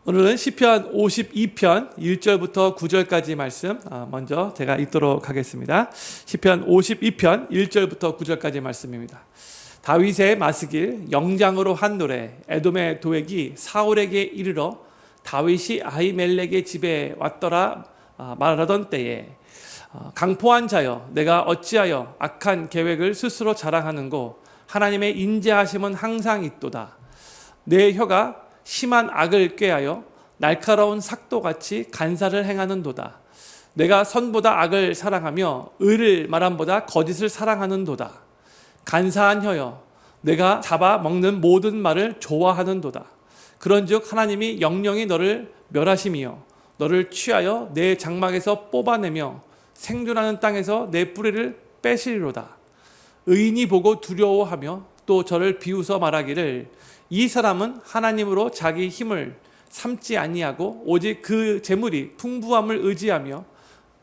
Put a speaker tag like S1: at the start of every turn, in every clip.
S1: 오늘은 시편 52편 1절부터 9절까지 말씀 먼저 제가 읽도록 하겠습니다. 시편 52편 1절부터 9절까지 말씀입니다. 다윗의 마스길 영장으로 한 노래. 에돔의 도액이 사울에게 이르러 다윗이 아히멜렉의 집에 왔더라 말하던 때에 강포한 자여 내가 어찌하여 악한 계획을 스스로 자랑하는고. 하나님의 인자하심은 항상 있도다. 내 혀가 심한 악을 꾀하여 날카로운 삭도같이 간사를 행하는도다. 내가 선보다 악을 사랑하며 의를 말함보다 거짓을 사랑하는도다. 간사한 혀여 내가 잡아 먹는 모든 말을 좋아하는도다. 그런즉 하나님이 영영이 너를 멸하심이여 너를 취하여 내 장막에서 뽑아내며 생존하는 땅에서 내 뿌리를 빼시리로다. 의인이 보고 두려워하며 또 저를 비웃어 말하기를 이 사람은 하나님으로 자기 힘을 삼지 아니하고 오직 그 재물이 풍부함을 의지하며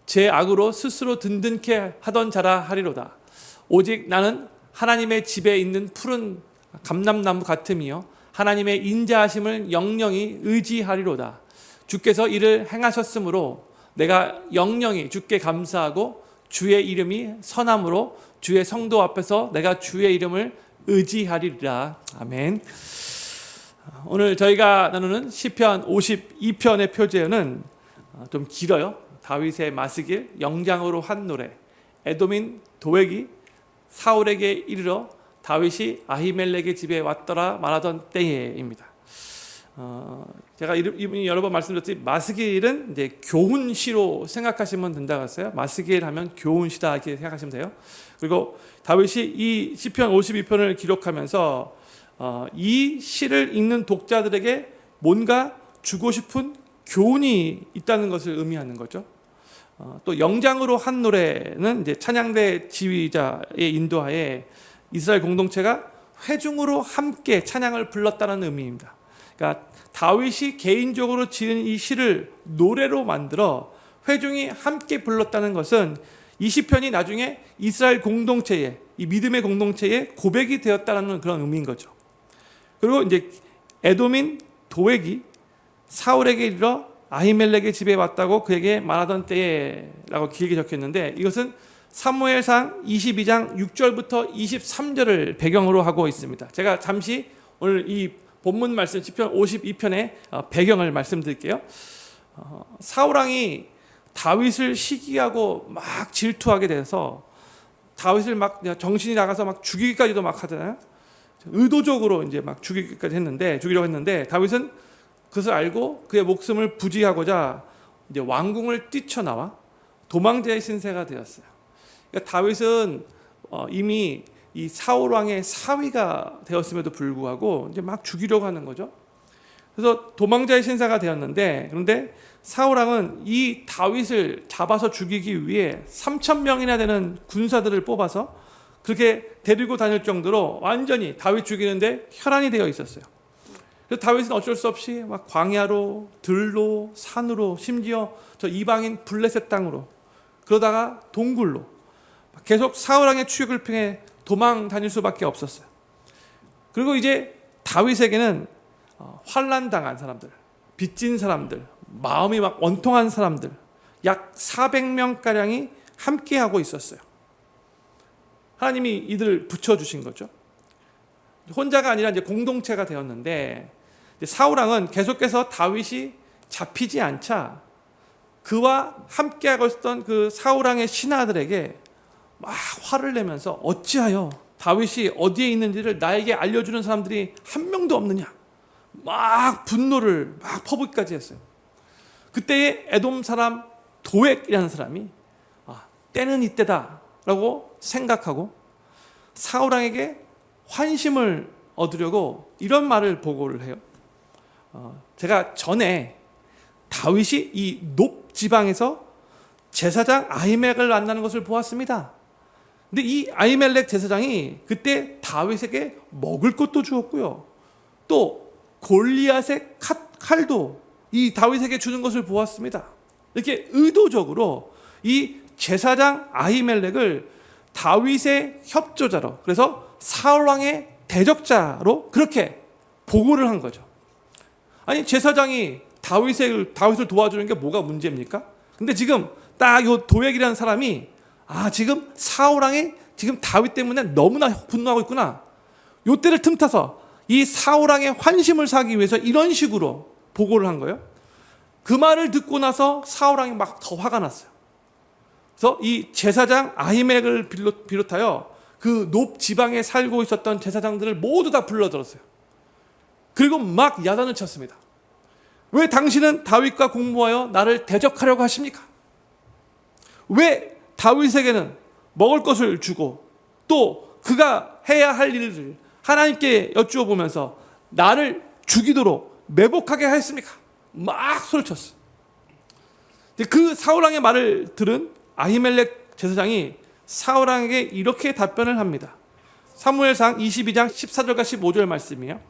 S1: 제 악으로 스스로 든든케 하던 자라 하리로다. 오직 나는 하나님의 집에 있는 푸른 감람나무 같음이요 하나님의 인자하심을 영영이 의지하리로다. 주께서 이를 행하셨으므로 내가 영영이 주께 감사하고 주의 이름이 선함으로 주의 성도 앞에서 내가 주의 이름을 의지하리라. 아멘. 오늘 저희가 나누는 시편 52편의 표제는 좀 길어요. 다윗의 마스길 영장으로 한 노래. 에돔인 도액이 사울에게 이르러 다윗이 아히멜렉의 집에 왔더라 말하던 때에입니다. 제가 이분이 여러 번 말씀드렸듯이 마스길은 이제 교훈시로 생각하시면 된다고 했어요. 마스길 하면 교훈시다 이렇게 생각하시면 돼요. 그리고 다윗이 이 시편 52편을 기록하면서 이 시를 읽는 독자들에게 뭔가 주고 싶은 교훈이 있다는 것을 의미하는 거죠. 또 영장으로 한 노래는 이제 찬양대 지휘자의 인도하에 이스라엘 공동체가 회중으로 함께 찬양을 불렀다는 의미입니다. 그러니까 다윗이 개인적으로 지은 이 시를 노래로 만들어 회중이 함께 불렀다는 것은 이 시편이 나중에 이스라엘 공동체의 이 믿음의 공동체의 고백이 되었다는 그런 의미인 거죠. 그리고 이제 에돔인 도액이 사울에게 이르러 아히멜렉의 집에 왔다고 그에게 말하던 때에라고 길게 적혔는데 이것은 사무엘상 22장 6절부터 23절을 배경으로 하고 있습니다. 제가 잠시 오늘 이 본문 말씀 시편 52편의 배경을 말씀드릴게요. 사울왕이 다윗을 시기하고 막 질투하게 돼서 다윗을 막 정신이 나가서 막 죽이기까지도 막 하잖아요. 의도적으로 이제 막 죽이려고 했는데 다윗은 그것을 알고 그의 목숨을 부지하고자 이제 왕궁을 뛰쳐나와 도망자의 신세가 되었어요. 그러니까 다윗은 이미 이 사울 왕의 사위가 되었음에도 불구하고 이제 막 죽이려고 하는 거죠. 그래서 도망자의 신세가 되었는데 그런데 사울 왕은 이 다윗을 잡아서 죽이기 위해 3,000명이나 되는 군사들을 뽑아서 그렇게 데리고 다닐 정도로 완전히 다윗 죽이는데 혈안이 되어 있었어요. 그래서 다윗은 어쩔 수 없이 막 광야로 들로 산으로 심지어 저 이방인 블레셋 땅으로 그러다가 동굴로 계속 사울 왕의 추격을 피해 도망 다닐 수밖에 없었어요. 그리고 이제 다윗에게는 환난 당한 사람들, 빚진 사람들, 마음이 막 원통한 사람들 약 400명가량이 함께하고 있었어요. 하나님이 이들을 붙여주신 거죠. 혼자가 아니라 이제 공동체가 되었는데 사울 왕은 계속해서 다윗이 잡히지 않자 그와 함께하고 있었던 그 사울 왕의 신하들에게 막 화를 내면서 어찌하여 다윗이 어디에 있는지를 나에게 알려주는 사람들이 한 명도 없느냐 막 분노를 막 퍼붓기까지 했어요. 그때에 에돔 사람 도액이라는 사람이 때는 이때다 라고 생각하고 사울 왕에게 환심을 얻으려고 이런 말을 보고를 해요. 제가 전에 다윗이 이 높 지방에서 제사장 아히멜렉을 만나는 것을 보았습니다. 근데 이 아히멜렉 제사장이 그때 다윗에게 먹을 것도 주었고요. 또 골리앗의 칼도 이 다윗에게 주는 것을 보았습니다. 이렇게 의도적으로 이 제사장 아히멜렉을 다윗의 협조자로 그래서 사울 왕의 대적자로 그렇게 보고를 한 거죠. 아니 제사장이 다윗을 도와주는 게 뭐가 문제입니까? 근데 지금 딱 요 도액이라는 사람이 지금 사울 왕이 지금 다윗 때문에 너무나 분노하고 있구나. 요 때를 틈타서 이 사울 왕의 환심을 사기 위해서 이런 식으로 보고를 한 거예요. 그 말을 듣고 나서 사울 왕이 막 더 화가 났어요. 그래서 이 제사장 아히멜렉을 비롯하여 그 높 지방에 살고 있었던 제사장들을 모두 다 불러들었어요. 그리고 막 야단을 쳤습니다. 왜 당신은 다윗과 공모하여 나를 대적하려고 하십니까? 왜 다윗에게는 먹을 것을 주고 또 그가 해야 할 일을 하나님께 여쭈어 보면서 나를 죽이도록 매복하게 하였습니까? 막 소리쳤어. 그 사울왕의 말을 들은 아히멜렉 제사장이 사울왕에게 이렇게 답변을 합니다. 사무엘상 22장 14절과 15절 말씀이에요.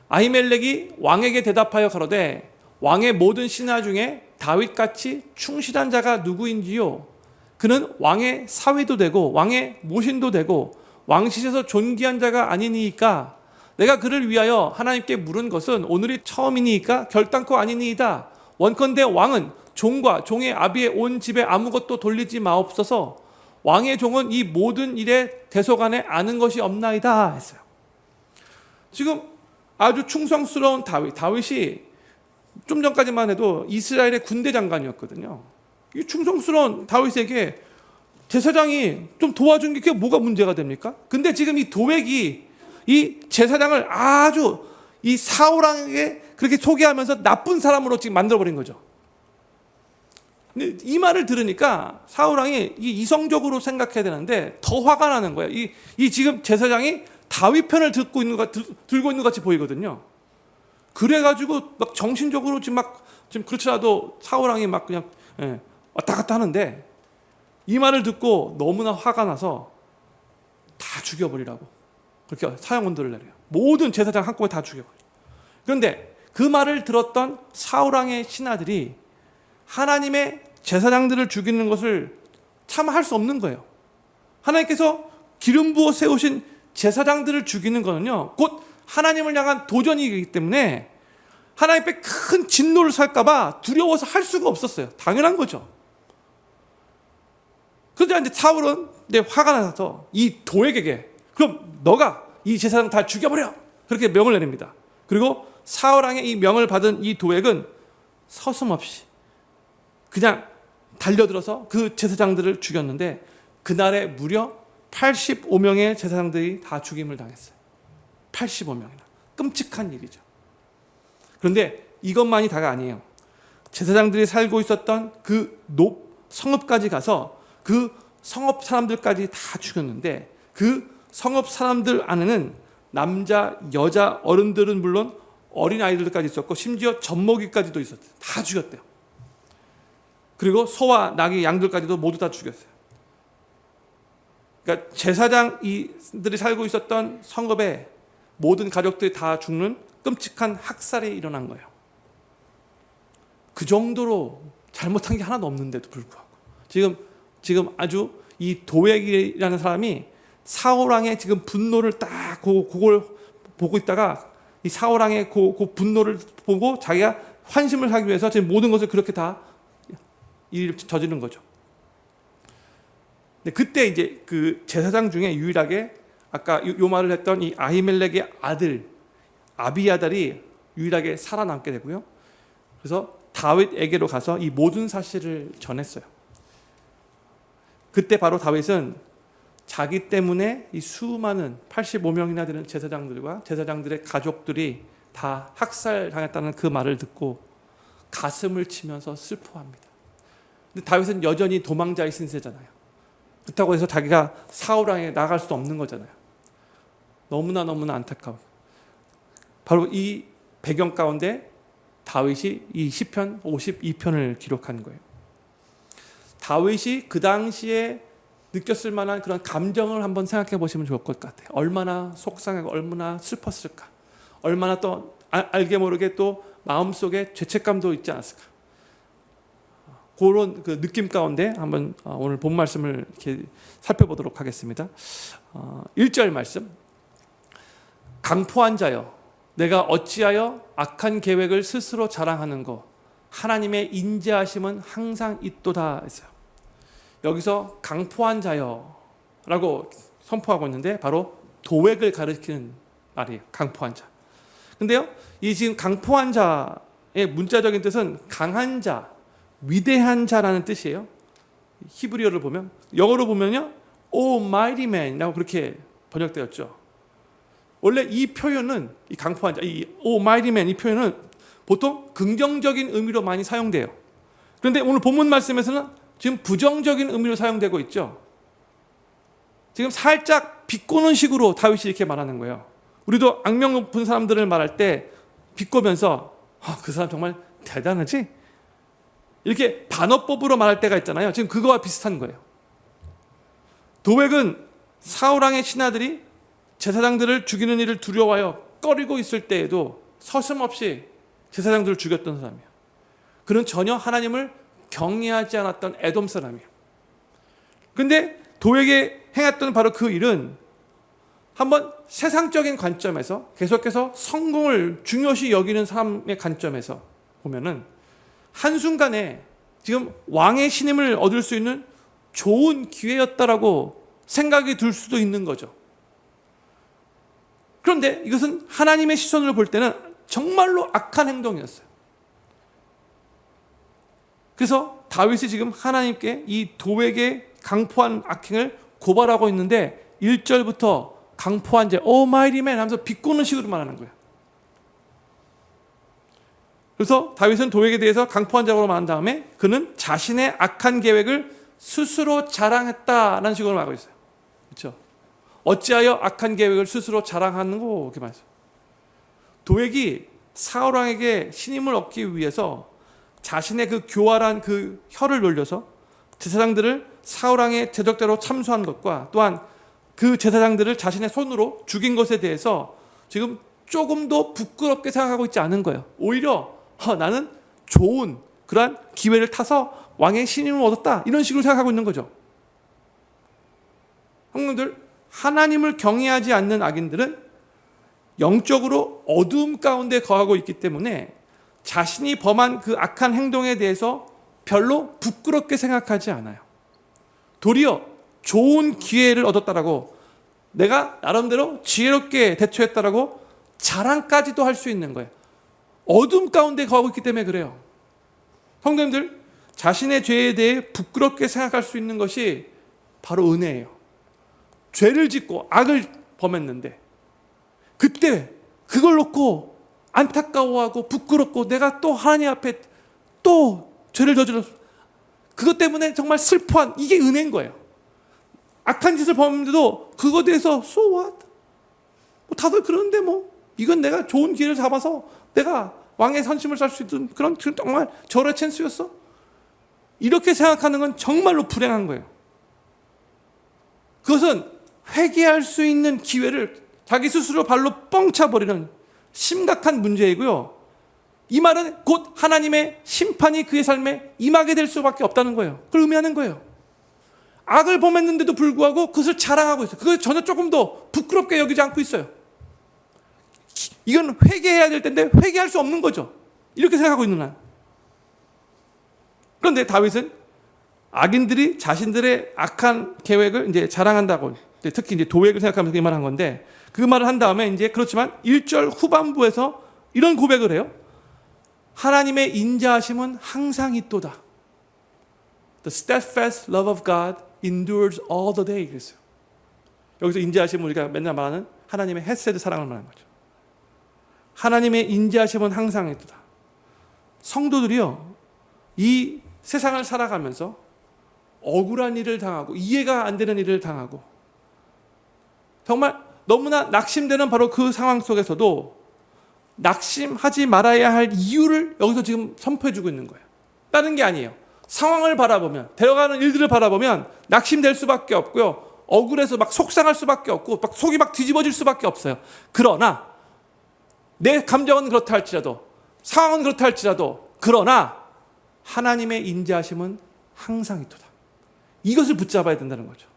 S1: 아히멜렉이 왕에게 대답하여 가로되 왕의 모든 신하 중에 다윗같이 충실한 자가 누구인지요? 그는 왕의 사위도 되고 왕의 모신도 되고 왕실에서 존귀한 자가 아니니이까 내가 그를 위하여 하나님께 물은 것은 오늘이 처음이니까 결단코 아니니이다. 원컨대 왕은 종과 종의 아비의 온 집에 아무것도 돌리지 마옵소서. 왕의 종은 이 모든 일에 대소간에 아는 것이 없나이다 했어요. 지금 아주 충성스러운 다윗이 좀 전까지만 해도 이스라엘의 군대 장관이었거든요. 이 충성스러운 다윗에게 제사장이 좀 도와준 게 그게 뭐가 문제가 됩니까? 근데 지금 이 도액이 이 제사장을 아주 이 사울왕에게 그렇게 소개하면서 나쁜 사람으로 지금 만들어버린 거죠. 근데 이 말을 들으니까 사울왕이 이성적으로 생각해야 되는데 더 화가 나는 거예요. 이 지금 제사장이 다윗 편을 들고 있는 것 같이 보이거든요. 그래가지고 막 정신적으로 지금 그렇더라도 사울왕이 막 그냥 왔다 갔다 하는데 이 말을 듣고 너무나 화가 나서 다 죽여버리라고 그렇게 사형언도를 내려요. 모든 제사장 한꺼번에 다 죽여버려요. 그런데 그 말을 들었던 사울왕의 신하들이 하나님의 제사장들을 죽이는 것을 참 할 수 없는 거예요. 하나님께서 기름 부어 세우신 제사장들을 죽이는 거는요, 곧 하나님을 향한 도전이기 때문에 하나님 앞에 큰 진노를 살까봐 두려워서 할 수가 없었어요. 당연한 거죠. 그런데 이제 사울은 이제 화가 나서 이 도액에게 그럼 너가 이 제사장 다 죽여버려! 그렇게 명을 내립니다. 그리고 사울왕의 이 명을 받은 이 도액은 서슴없이 그냥 달려들어서 그 제사장들을 죽였는데 그날에 무려 85명의 제사장들이 다 죽임을 당했어요. 85명이나. 끔찍한 일이죠. 그런데 이것만이 다가 아니에요. 제사장들이 살고 있었던 그 성읍까지 가서 그 성읍 사람들까지 다 죽였는데 그 성읍 사람들 안에는 남자, 여자, 어른들은 물론 어린아이들까지 있었고 심지어 젖먹이까지도 있었어요. 다 죽였대요. 그리고 소와 나귀, 양들까지도 모두 다 죽였어요. 그러니까 제사장들이 살고 있었던 성읍에 모든 가족들이 다 죽는 끔찍한 학살이 일어난 거예요. 그 정도로 잘못한 게 하나도 없는데도 불구하고 지금 아주 이 도액이라는 사람이 사울왕의 지금 분노를 딱 그걸 보고 있다가 이 사울왕의 그 분노를 보고 자기가 환심을 하기 위해서 지금 모든 것을 그렇게 다 일을 저지른 거죠. 근데 그때 이제 그 제사장 중에 유일하게 아까 요 말을 했던 이 아히멜렉의 아들 아비아달이 유일하게 살아남게 되고요. 그래서 다윗에게로 가서 이 모든 사실을 전했어요. 그때 바로 다윗은 자기 때문에 이 수많은 85명이나 되는 제사장들과 제사장들의 가족들이 다 학살당했다는 그 말을 듣고 가슴을 치면서 슬퍼합니다. 근데 다윗은 여전히 도망자의 신세잖아요. 그렇다고 해서 자기가 사울왕에 나갈 수 없는 거잖아요. 너무나 안타까워. 바로 이 배경 가운데 다윗이 이 시편 52편을 기록한 거예요. 다윗이 그 당시에 느꼈을 만한 그런 감정을 한번 생각해 보시면 좋을 것 같아요. 얼마나 속상하고 얼마나 슬펐을까. 얼마나 또 알게 모르게 또 마음속에 죄책감도 있지 않았을까. 그런 그 느낌 가운데 한번 오늘 본 말씀을 이렇게 살펴보도록 하겠습니다. 1절 말씀. 강포한 자여 내가 어찌하여 악한 계획을 스스로 자랑하는고 하나님의 인자하심은 항상 있도다 했어요. 여기서 강포한 자여라고 선포하고 있는데 바로 도액을 가리키는 말이에요. 강포한 자. 근데요, 이 지금 강포한 자의 문자적인 뜻은 강한 자, 위대한 자라는 뜻이에요. 히브리어를 보면, 영어로 보면요, Oh mighty man이라고 그렇게 번역되었죠. 원래 이 표현은, 이 강포한 자, 이 Oh mighty man, 이 표현은 보통 긍정적인 의미로 많이 사용돼요. 그런데 오늘 본문 말씀에서는 지금 부정적인 의미로 사용되고 있죠. 지금 살짝 비꼬는 식으로 다윗이 이렇게 말하는 거예요. 우리도 악명 높은 사람들을 말할 때 비꼬면서 그 사람 정말 대단하지? 이렇게 반어법으로 말할 때가 있잖아요. 지금 그거와 비슷한 거예요. 도액은 사울왕의 신하들이 제사장들을 죽이는 일을 두려워하여 꺼리고 있을 때에도 서슴없이 제사장들을 죽였던 사람이에요. 그는 전혀 하나님을 경외하지 않았던 에돔 사람이에요. 그런데 도액에 행했던 바로 그 일은 한번 세상적인 관점에서 계속해서 성공을 중요시 여기는 사람의 관점에서 보면은 한순간에 지금 왕의 신임을 얻을 수 있는 좋은 기회였다라고 생각이 들 수도 있는 거죠. 그런데 이것은 하나님의 시선으로 볼 때는 정말로 악한 행동이었어요. 그래서 다윗이 지금 하나님께 이 도액의 강포한 악행을 고발하고 있는데 1절부터 강포한 자, Oh mighty man 하면서 비꼬는 식으로 말하는 거예요. 그래서 다윗은 도액에 대해서 강포한 자로 말한 다음에 그는 자신의 악한 계획을 스스로 자랑했다라는 식으로 말하고 있어요. 그렇죠? 어찌하여 악한 계획을 스스로 자랑하는고 이렇게 말했어요. 도액이 사울 왕에게 신임을 얻기 위해서 자신의 그 교활한 그 혀를 놀려서 제사장들을 사울 왕의 대적대로 참수한 것과 또한 그 제사장들을 자신의 손으로 죽인 것에 대해서 지금 조금도 부끄럽게 생각하고 있지 않은 거예요. 오히려 나는 좋은 그러한 기회를 타서 왕의 신임을 얻었다 이런 식으로 생각하고 있는 거죠. 형님들, 하나님을 경외하지 않는 악인들은 영적으로 어두움 가운데 거하고 있기 때문에 자신이 범한 그 악한 행동에 대해서 별로 부끄럽게 생각하지 않아요. 도리어 좋은 기회를 얻었다라고 내가 나름대로 지혜롭게 대처했다라고 자랑까지도 할 수 있는 거예요. 어둠 가운데 거하고 있기 때문에 그래요. 성도님들, 자신의 죄에 대해 부끄럽게 생각할 수 있는 것이 바로 은혜예요. 죄를 짓고 악을 범했는데 그때 그걸 놓고 안타까워하고 부끄럽고 내가 또 하나님 앞에 또 죄를 저질렀어. 그것 때문에 정말 슬퍼한 이게 은혜인 거예요. 악한 짓을 범했는데도 그거에 대해서 so what? 다들 그러는데 이건 내가 좋은 기회를 잡아서 내가 왕의 선심을 살 수 있는 그런 정말 절호의 찬스였어? 이렇게 생각하는 건 정말로 불행한 거예요. 그것은 회개할 수 있는 기회를 자기 스스로 발로 뻥 차버리는 심각한 문제이고요. 이 말은 곧 하나님의 심판이 그의 삶에 임하게 될 수밖에 없다는 거예요. 그걸 의미하는 거예요. 악을 범했는데도 불구하고 그것을 자랑하고 있어요. 그걸 전혀 조금도 부끄럽게 여기지 않고 있어요. 이건 회개해야 될 텐데 회개할 수 없는 거죠. 이렇게 생각하고 있는 한. 그런데 다윗은 악인들이 자신들의 악한 계획을 이제 자랑한다고, 특히 이제 도액을 생각하면서 이 말을 한 건데, 그 말을 한 다음에 이제 그렇지만 1절 후반부에서 이런 고백을 해요. 하나님의 인자하심은 항상 있도다. The steadfast love of God endures all the day. 그랬어요. 여기서 인자하심은 우리가 맨날 말하는 하나님의 헤세드 사랑을 말하는 거죠. 하나님의 인자하심은 항상 있도다. 성도들이요, 이 세상을 살아가면서 억울한 일을 당하고 이해가 안 되는 일을 당하고 정말 너무나 낙심되는 바로 그 상황 속에서도 낙심하지 말아야 할 이유를 여기서 지금 선포해주고 있는 거예요. 다른 게 아니에요. 상황을 바라보면, 되어가는 일들을 바라보면 낙심될 수밖에 없고요. 억울해서 막 속상할 수밖에 없고 막 속이 막 뒤집어질 수밖에 없어요. 그러나 내 감정은 그렇다 할지라도, 상황은 그렇다 할지라도, 그러나 하나님의 인자하심은 항상 있도다. 이것을 붙잡아야 된다는 거죠.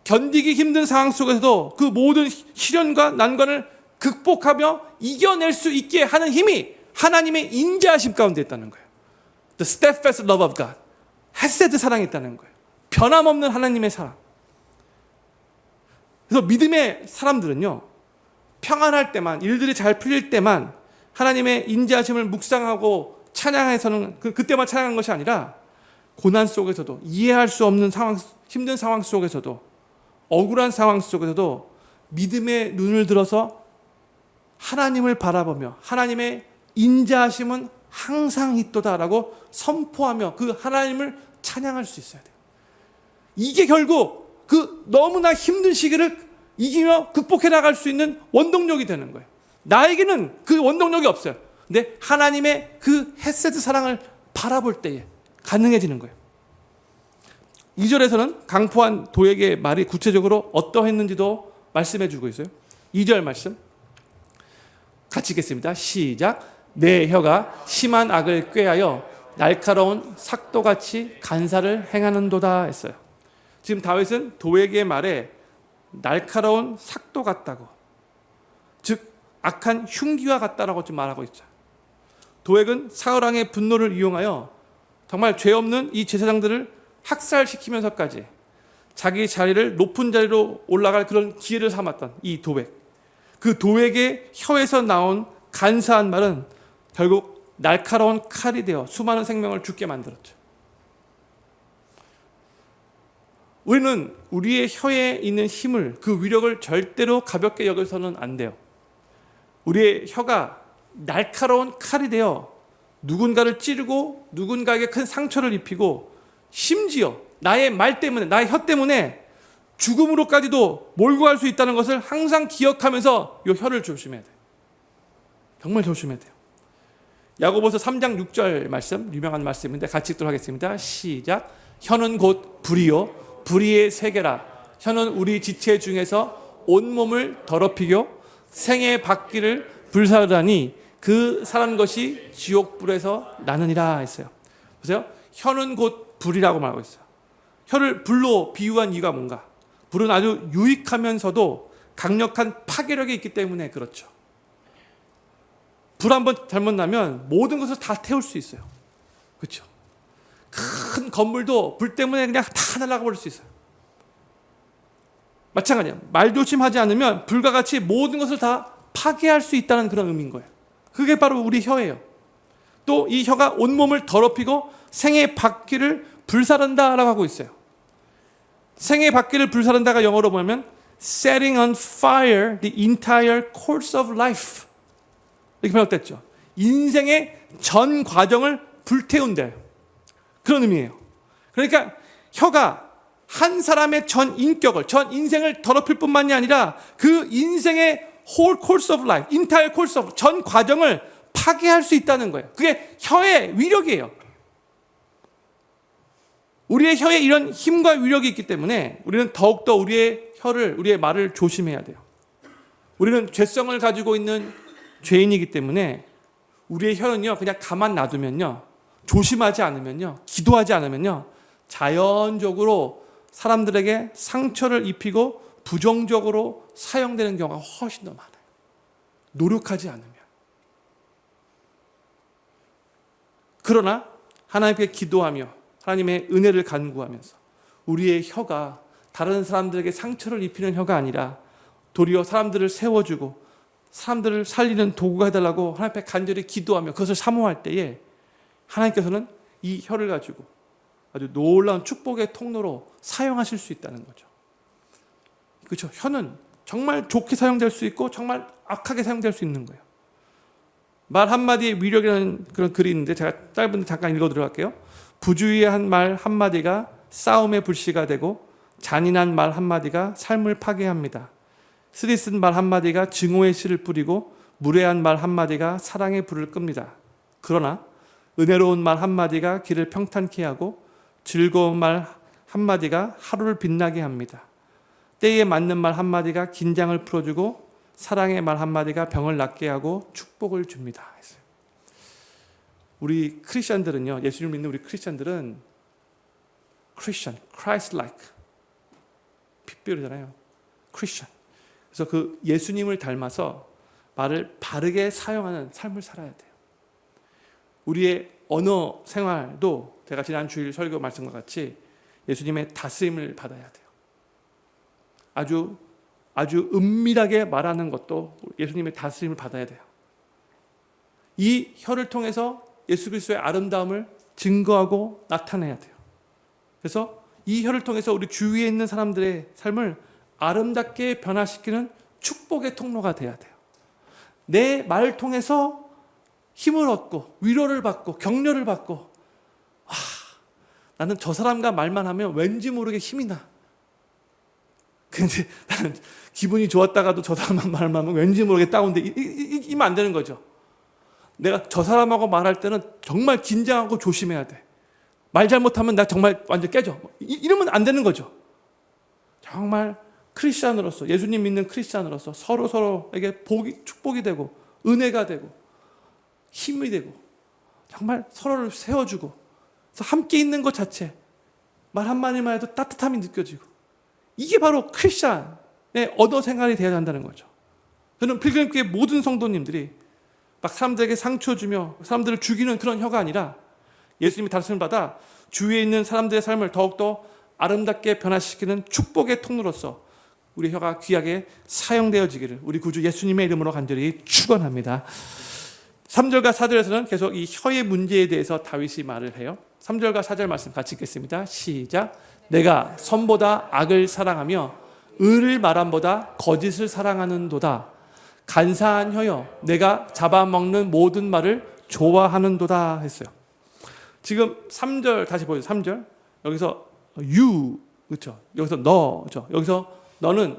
S1: 견디기 힘든 상황 속에서도 그 모든 시련과 난관을 극복하며 이겨낼 수 있게 하는 힘이 하나님의 인자하심 가운데 있다는 거예요. The steadfast love of God. 헤세드 사랑이 있다는 거예요. 변함없는 하나님의 사랑. 그래서 믿음의 사람들은요, 평안할 때만, 일들이 잘 풀릴 때만 하나님의 인자하심을 묵상하고 찬양해서는 그때만 찬양하는 것이 아니라 고난 속에서도, 이해할 수 없는 상황, 힘든 상황 속에서도, 억울한 상황 속에서도 믿음의 눈을 들어서 하나님을 바라보며 하나님의 인자하심은 항상 있도다라고 선포하며 그 하나님을 찬양할 수 있어야 돼요. 이게 결국 그 너무나 힘든 시기를 이기며 극복해 나갈 수 있는 원동력이 되는 거예요. 나에게는 그 원동력이 없어요. 근데 하나님의 그 헤세드 사랑을 바라볼 때에 가능해지는 거예요. 2절에서는 강포한 도에게 말이 구체적으로 어떠했는지도 말씀해 주고 있어요. 2절 말씀 같이 읽겠습니다. 시작. 내 혀가 심한 악을 꾀하여 날카로운 삭도같이 간사를 행하는도다 했어요. 지금 다윗은 도에게 말에 날카로운 삭도 같다고, 즉 악한 흉기와 같다라고 지금 말하고 있죠. 도액은 사울왕의 분노를 이용하여 정말 죄 없는 이 제사장들을 학살시키면서까지 자기 자리를 높은 자리로 올라갈 그런 기회를 삼았던 이 도액. 그 도액의 혀에서 나온 간사한 말은 결국 날카로운 칼이 되어 수많은 생명을 죽게 만들었죠. 우리는 우리의 혀에 있는 힘을, 그 위력을 절대로 가볍게 여겨서는 안 돼요. 우리의 혀가 날카로운 칼이 되어 누군가를 찌르고 누군가에게 큰 상처를 입히고 심지어 나의 말 때문에, 나의 혀 때문에 죽음으로까지도 몰고 갈 수 있다는 것을 항상 기억하면서 이 혀를 조심해야 돼요. 정말 조심해야 돼요. 야고보서 3장 6절 말씀, 유명한 말씀인데 같이 읽도록 하겠습니다. 시작. 혀는 곧 불이요 불의의 세계라. 혀는 우리 지체 중에서 온몸을 더럽히고 생의 바퀴를 불사르라니 그 사는 것이 지옥불에서 나느니라 했어요. 보세요. 혀는 곧 불이라고 말하고 있어요. 혀를 불로 비유한 이유가 뭔가? 불은 아주 유익하면서도 강력한 파괴력이 있기 때문에 그렇죠. 불 한번 잘못 나면 모든 것을 다 태울 수 있어요. 그렇죠? 큰 건물도 불 때문에 그냥 다 날아가 버릴 수 있어요. 마찬가지예요. 말조심하지 않으면 불과 같이 모든 것을 다 파괴할 수 있다는 그런 의미인 거예요. 그게 바로 우리 혀예요. 또 이 혀가 온몸을 더럽히고 생의 바퀴를 불사른다라고 하고 있어요. 생의 바퀴를 불사른다가 영어로 보면 setting on fire the entire course of life 이렇게 번역됐죠. 인생의 전 과정을 불태운대요. 그런 의미예요. 그러니까 혀가 한 사람의 전 인격을, 전 인생을 더럽힐 뿐만이 아니라 그 인생의 whole course of life, entire course of 전 과정을 파괴할 수 있다는 거예요. 그게 혀의 위력이에요. 우리의 혀에 이런 힘과 위력이 있기 때문에 우리는 더욱더 우리의 혀를, 우리의 말을 조심해야 돼요. 우리는 죄성을 가지고 있는 죄인이기 때문에 우리의 혀는요, 그냥 가만 놔두면요, 조심하지 않으면요, 기도하지 않으면요, 자연적으로 사람들에게 상처를 입히고 부정적으로 사용되는 경우가 훨씬 더 많아요. 노력하지 않으면. 그러나 하나님께 기도하며 하나님의 은혜를 간구하면서 우리의 혀가 다른 사람들에게 상처를 입히는 혀가 아니라 도리어 사람들을 세워주고 사람들을 살리는 도구가 해달라고 하나님 앞에 간절히 기도하며 그것을 사모할 때에 하나님께서는 이 혀를 가지고 아주 놀라운 축복의 통로로 사용하실 수 있다는 거죠. 그렇죠? 혀는 정말 좋게 사용될 수 있고 정말 악하게 사용될 수 있는 거예요. 말 한마디의 위력이라는 그런 글이 있는데 제가 짧은데 잠깐 읽어 들어갈게요. 부주의한 말 한마디가 싸움의 불씨가 되고 잔인한 말 한마디가 삶을 파괴합니다. 쓰리쓴 말 한마디가 증오의 씨를 뿌리고 무례한 말 한마디가 사랑의 불을 끕니다. 그러나 은혜로운 말 한마디가 길을 평탄케 하고 즐거운 말 한마디가 하루를 빛나게 합니다. 때에 맞는 말 한마디가 긴장을 풀어주고 사랑의 말 한마디가 병을 낫게 하고 축복을 줍니다. 우리 크리스천들은요, 예수님을 믿는 우리 크리스천들은 크리스천, Christ-like 핏비율이잖아요. 크리스천. 그래서 그 예수님을 닮아서 말을 바르게 사용하는 삶을 살아야 돼요. 우리의 언어 생활도 제가 지난 주일 설교 말씀과 같이 예수님의 다스림을 받아야 돼요. 아주 은밀하게 말하는 것도 예수님의 다스림을 받아야 돼요. 이 혀를 통해서 예수 그리스도의 아름다움을 증거하고 나타내야 돼요. 그래서 이 혀를 통해서 우리 주위에 있는 사람들의 삶을 아름답게 변화시키는 축복의 통로가 돼야 돼요. 내 말을 통해서 힘을 얻고 위로를 받고 격려를 받고, 나는 저 사람과 말만 하면 왠지 모르게 힘이 나. 근데 나는 기분이 좋았다가도 저 사람만 말만 하면 왠지 모르게 다운돼. 이면 안 되는 거죠. 내가 저 사람하고 말할 때는 정말 긴장하고 조심해야 돼. 말 잘못하면 나 정말 완전 깨져. 이러면 안 되는 거죠. 정말 크리스찬으로서, 예수님 믿는 크리스찬으로서 서로에게 축복이 되고 은혜가 되고 힘이 되고 정말 서로를 세워주고, 그래서 함께 있는 것 자체, 말 한마디만 해도 따뜻함이 느껴지고, 이게 바로 크리스찬의 언어 생활이 되어야 한다는 거죠. 저는 필그림교회 모든 성도님들이 막 사람들에게 상처 주며 사람들을 죽이는 그런 혀가 아니라 예수님이 다스림을 받아 주위에 있는 사람들의 삶을 더욱더 아름답게 변화시키는 축복의 통로로서 우리 혀가 귀하게 사용되어지기를 우리 구주 예수님의 이름으로 간절히 축원합니다. 3절과 4절에서는 계속 이 혀의 문제에 대해서 다윗이 말을 해요. 3절과 4절 말씀 같이 읽겠습니다. 시작. 내가 선보다 악을 사랑하며 의를 말함보다 거짓을 사랑하는도다. 간사한 혀여, 내가 잡아먹는 모든 말을 좋아하는도다 했어요. 지금 3절 다시 보여요. 3절 여기서 you, 그렇죠? 여기서 너죠. 여기서 너는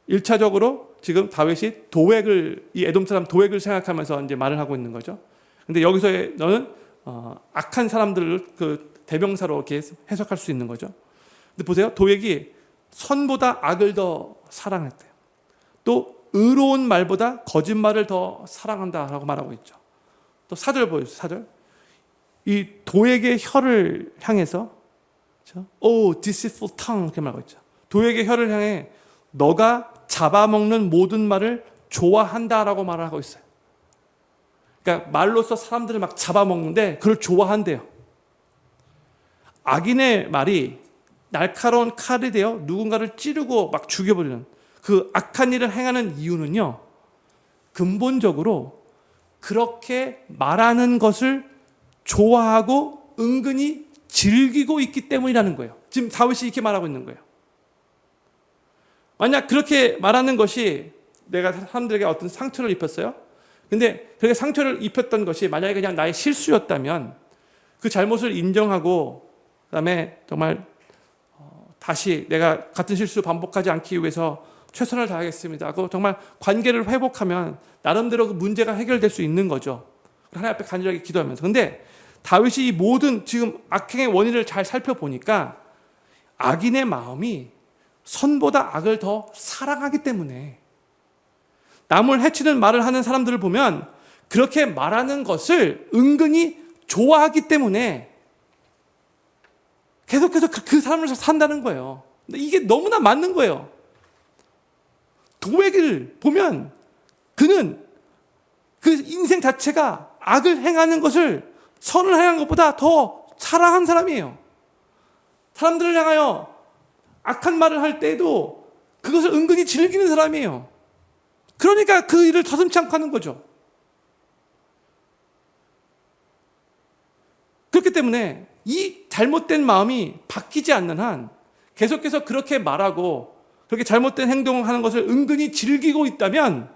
S1: 1차적으로 지금 다윗이 도액을, 이 에돔 사람 도액을 생각하면서 이제 말을 하고 있는 거죠. 근데 여기서의 너는 악한 사람들을 그 대명사로 이렇게 해석할 수 있는 거죠. 근데 보세요. 도액이 선보다 악을 더 사랑했대요. 또 의로운 말보다 거짓말을 더 사랑한다라고 말하고 있죠. 또 4절 보여주세요. 4절. 이 도액의 혀를 향해서, 그렇죠? Oh, deceitful tongue 이렇게 말하고 있죠. 도액의 혀를 향해 너가 잡아먹는 모든 말을 좋아한다라고 말을 하고 있어요. 그러니까 말로써 사람들을 막 잡아먹는데 그걸 좋아한대요. 악인의 말이 날카로운 칼이 되어 누군가를 찌르고 막 죽여버리는 그 악한 일을 행하는 이유는요, 근본적으로 그렇게 말하는 것을 좋아하고 은근히 즐기고 있기 때문이라는 거예요. 지금 다윗이 이렇게 말하고 있는 거예요. 만약 그렇게 말하는 것이 내가 사람들에게 어떤 상처를 입혔어요. 근데 그렇게 상처를 입혔던 것이 만약에 그냥 나의 실수였다면 그 잘못을 인정하고 그다음에 정말 다시 내가 같은 실수 반복하지 않기 위해서 최선을 다하겠습니다 하고 정말 관계를 회복하면 나름대로 그 문제가 해결될 수 있는 거죠. 하나님 앞에 간절하게 기도하면서. 근데 다윗이 이 모든 지금 악행의 원인을 잘 살펴보니까 악인의 마음이 선보다 악을 더 사랑하기 때문에, 남을 해치는 말을 하는 사람들을 보면 그렇게 말하는 것을 은근히 좋아하기 때문에 계속해서 그 사람을 산다는 거예요. 근데 이게 너무나 맞는 거예요. 도액을 보면 그는 그 인생 자체가 악을 행하는 것을 선을 행한 것보다 더 사랑한 사람이에요. 사람들을 향하여 악한 말을 할 때에도 그것을 은근히 즐기는 사람이에요. 그러니까 그 일을 서슴지 않고 하는 거죠. 그렇기 때문에 이 잘못된 마음이 바뀌지 않는 한 계속해서 그렇게 말하고 그렇게 잘못된 행동을 하는 것을 은근히 즐기고 있다면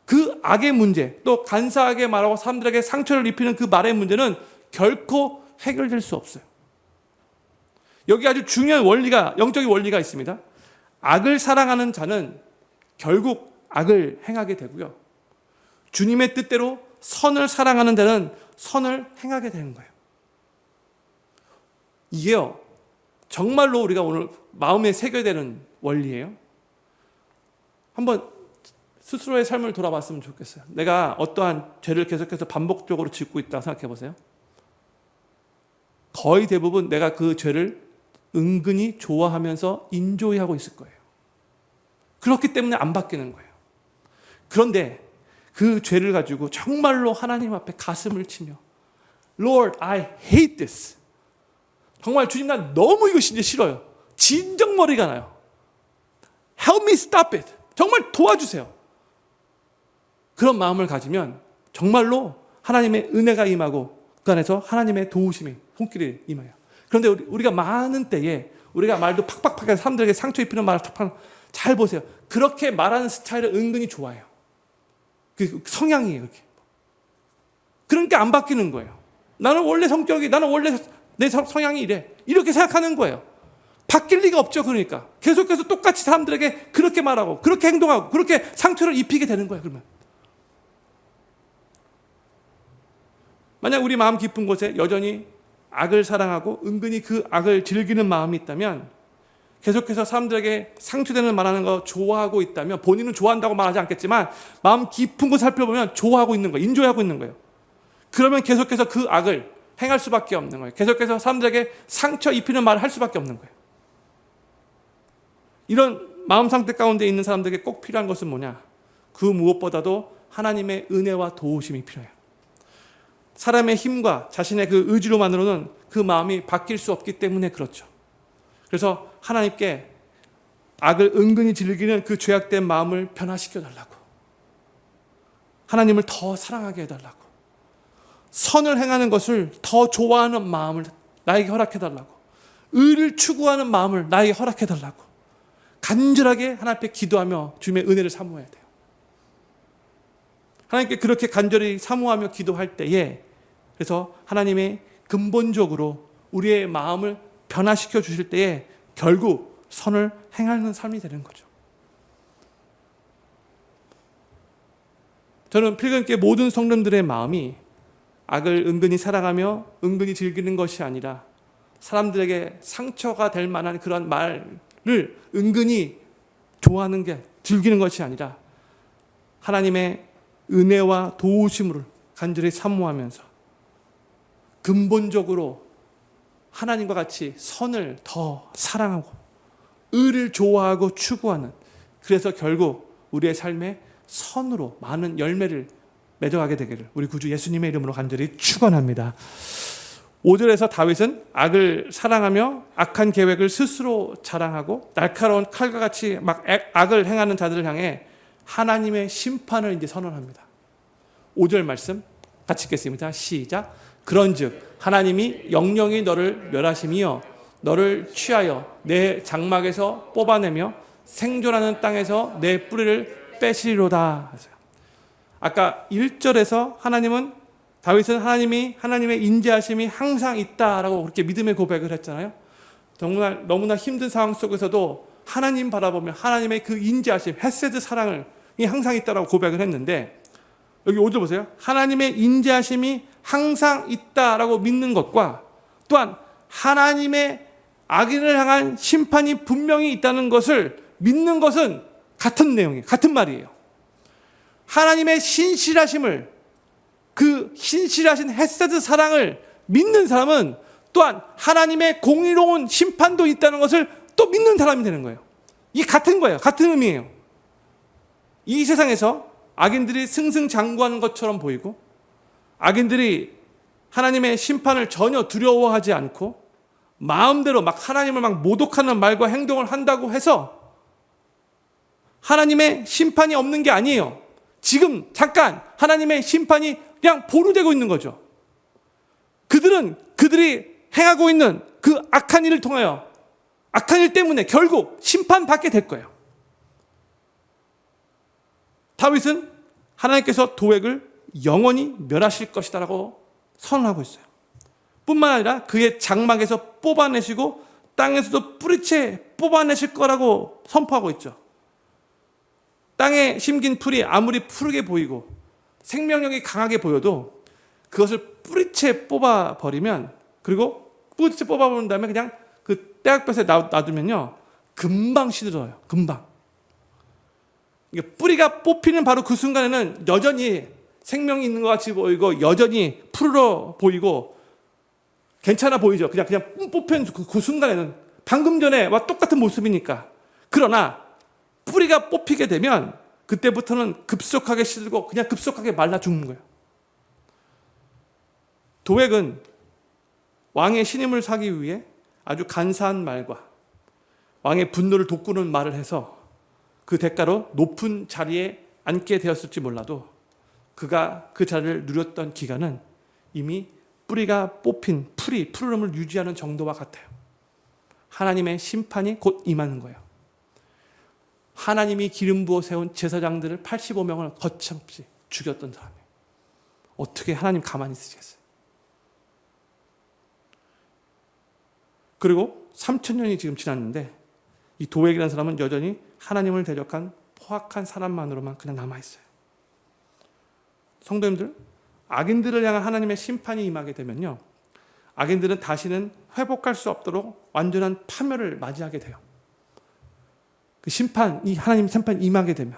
S1: 그 악의 문제, 또 간사하게 말하고 사람들에게 상처를 입히는 그 말의 문제는 결코 해결될 수 없어요. 여기 아주 중요한 원리가, 영적인 원리가 있습니다. 악을 사랑하는 자는 결국 악을 행하게 되고요. 주님의 뜻대로 선을 사랑하는 자는 선을 행하게 되는 거예요. 이게요, 정말로 우리가 오늘 마음에 새겨되는 원리예요. 한번 스스로의 삶을 돌아봤으면 좋겠어요. 내가 어떠한 죄를 계속해서 반복적으로 짓고 있다고 생각해 보세요. 거의 대부분 내가 그 죄를 은근히 좋아하면서 인조이하고 있을 거예요. 그렇기 때문에 안 바뀌는 거예요. 그런데 그 죄를 가지고 정말로 하나님 앞에 가슴을 치며 Lord, I hate this. 정말 주님 난 너무 이것이 이제 싫어요. 진정머리가 나요. Help me stop it. 정말 도와주세요. 그런 마음을 가지면 정말로 하나님의 은혜가 임하고 그 안에서 하나님의 도우심이 손길이 임해요. 그런데 우리가 많은 때에 우리가 말도 팍팍팍 해서 사람들에게 상처 입히는 말을 잘 보세요. 그렇게 말하는 스타일을 은근히 좋아해요. 그 성향이에요. 이렇게. 그러니까 안 바뀌는 거예요. 나는 원래 내 성향이 이래. 이렇게 생각하는 거예요. 바뀔 리가 없죠. 그러니까 계속해서 똑같이 사람들에게 그렇게 말하고 그렇게 행동하고 그렇게 상처를 입히게 되는 거예요. 그러면 만약 우리 마음 깊은 곳에 여전히 악을 사랑하고 은근히 그 악을 즐기는 마음이 있다면, 계속해서 사람들에게 상처되는 말하는 거 좋아하고 있다면, 본인은 좋아한다고 말하지 않겠지만 마음 깊은 곳 살펴보면 좋아하고 있는 거예요. 인조하고 있는 거예요. 그러면 계속해서 그 악을 행할 수밖에 없는 거예요. 계속해서 사람들에게 상처 입히는 말을 할 수밖에 없는 거예요. 이런 마음 상태 가운데 있는 사람들에게 꼭 필요한 것은 뭐냐? 그 무엇보다도 하나님의 은혜와 도우심이 필요해요. 사람의 힘과 자신의 그 의지로만으로는 그 마음이 바뀔 수 없기 때문에 그렇죠. 그래서 하나님께 악을 은근히 즐기는 그 죄악된 마음을 변화시켜 달라고, 하나님을 더 사랑하게 해달라고, 선을 행하는 것을 더 좋아하는 마음을 나에게 허락해 달라고, 의를 추구하는 마음을 나에게 허락해 달라고 간절하게 하나님 앞에 기도하며 주님의 은혜를 사모해야 돼요. 하나님께 그렇게 간절히 사모하며 기도할 때에, 그래서 하나님의 근본적으로 우리의 마음을 변화시켜 주실 때에 결국 선을 행하는 삶이 되는 거죠. 저는 필경교회 모든 성도들의 마음이 악을 은근히 사랑하며 은근히 즐기는 것이 아니라, 사람들에게 상처가 될 만한 그런 말을 은근히 좋아하는 게, 즐기는 것이 아니라 하나님의 은혜와 도우심을 간절히 사모하면서 근본적으로 하나님과 같이 선을 더 사랑하고 의를 좋아하고 추구하는, 그래서 결국 우리의 삶에 선으로 많은 열매를 맺어가게 되기를 우리 구주 예수님의 이름으로 간절히 축원합니다. 5절에서 다윗은 악을 사랑하며 악한 계획을 스스로 자랑하고 날카로운 칼과 같이 막 악을 행하는 자들을 향해 하나님의 심판을 이제 선언합니다. 5절 말씀 같이 읽겠습니다. 시작. 그런즉 하나님이 영영이 너를 멸하심이여 너를 취하여 내 장막에서 뽑아내며 생존하는 땅에서 내 뿌리를 빼시리로다. 아까 1절에서 다윗은 하나님의 인자하심이 항상 있다라고 그렇게 믿음의 고백을 했잖아요. 정말 너무나 힘든 상황 속에서도 하나님 바라보며 하나님의 그 인자하심, 헤세드 사랑이 항상 있다라고 고백을 했는데, 여기 5절 보세요. 하나님의 인자하심이 항상 있다라고 믿는 것과 또한 하나님의 악인을 향한 심판이 분명히 있다는 것을 믿는 것은 같은 내용이에요. 같은 말이에요. 하나님의 신실하심을, 그 신실하신 헤세드 사랑을 믿는 사람은 또한 하나님의 공의로운 심판도 있다는 것을 또 믿는 사람이 되는 거예요. 이게 같은 거예요. 같은 의미예요. 이 세상에서 악인들이 승승장구하는 것처럼 보이고, 악인들이 하나님의 심판을 전혀 두려워하지 않고 마음대로 막 하나님을 막 모독하는 말과 행동을 한다고 해서 하나님의 심판이 없는 게 아니에요. 지금 잠깐 하나님의 심판이 그냥 보류되고 있는 거죠. 그들이 행하고 있는 그 악한 일을 통하여, 악한 일 때문에 결국 심판받게 될 거예요. 다윗은 하나님께서 도액을 영원히 멸하실 것이다 라고 선언하고 있어요. 뿐만 아니라 그의 장막에서 뽑아내시고 땅에서도 뿌리채 뽑아내실 거라고 선포하고 있죠. 땅에 심긴 풀이 아무리 푸르게 보이고 생명력이 강하게 보여도 그것을 뿌리채 뽑아버리면, 그리고 뿌리채 뽑아버린 다음에 그냥 그 떼약볕에 놔두면요, 금방 시들어요. 금방. 뿌리가 뽑히는 바로 그 순간에는 여전히 생명이 있는 것 같이 보이고 여전히 푸르러 보이고 괜찮아 보이죠. 그냥 뽑힌 그 순간에는 방금 전에와 똑같은 모습이니까. 그러나 뿌리가 뽑히게 되면 그때부터는 급속하게 시들고 그냥 급속하게 말라 죽는 거예요. 도액은 왕의 신임을 사기 위해 아주 간사한 말과 왕의 분노를 돋구는 말을 해서 그 대가로 높은 자리에 앉게 되었을지 몰라도 그가 그 자리를 누렸던 기간은 이미 뿌리가 뽑힌 푸름을 유지하는 정도와 같아요. 하나님의 심판이 곧 임하는 거예요. 하나님이 기름 부어 세운 제사장들을 85명을 거침없이 죽였던 사람이에요. 어떻게 하나님 가만히 있으시겠어요? 그리고 3000년이 지금 지났는데 이 도액이라는 사람은 여전히 하나님을 대적한 포악한 사람만으로만 그냥 남아있어요. 성도님들, 악인들을 향한 하나님의 심판이 임하게 되면요, 악인들은 다시는 회복할 수 없도록 완전한 파멸을 맞이하게 돼요. 그 심판이, 하나님 심판이 임하게 되면,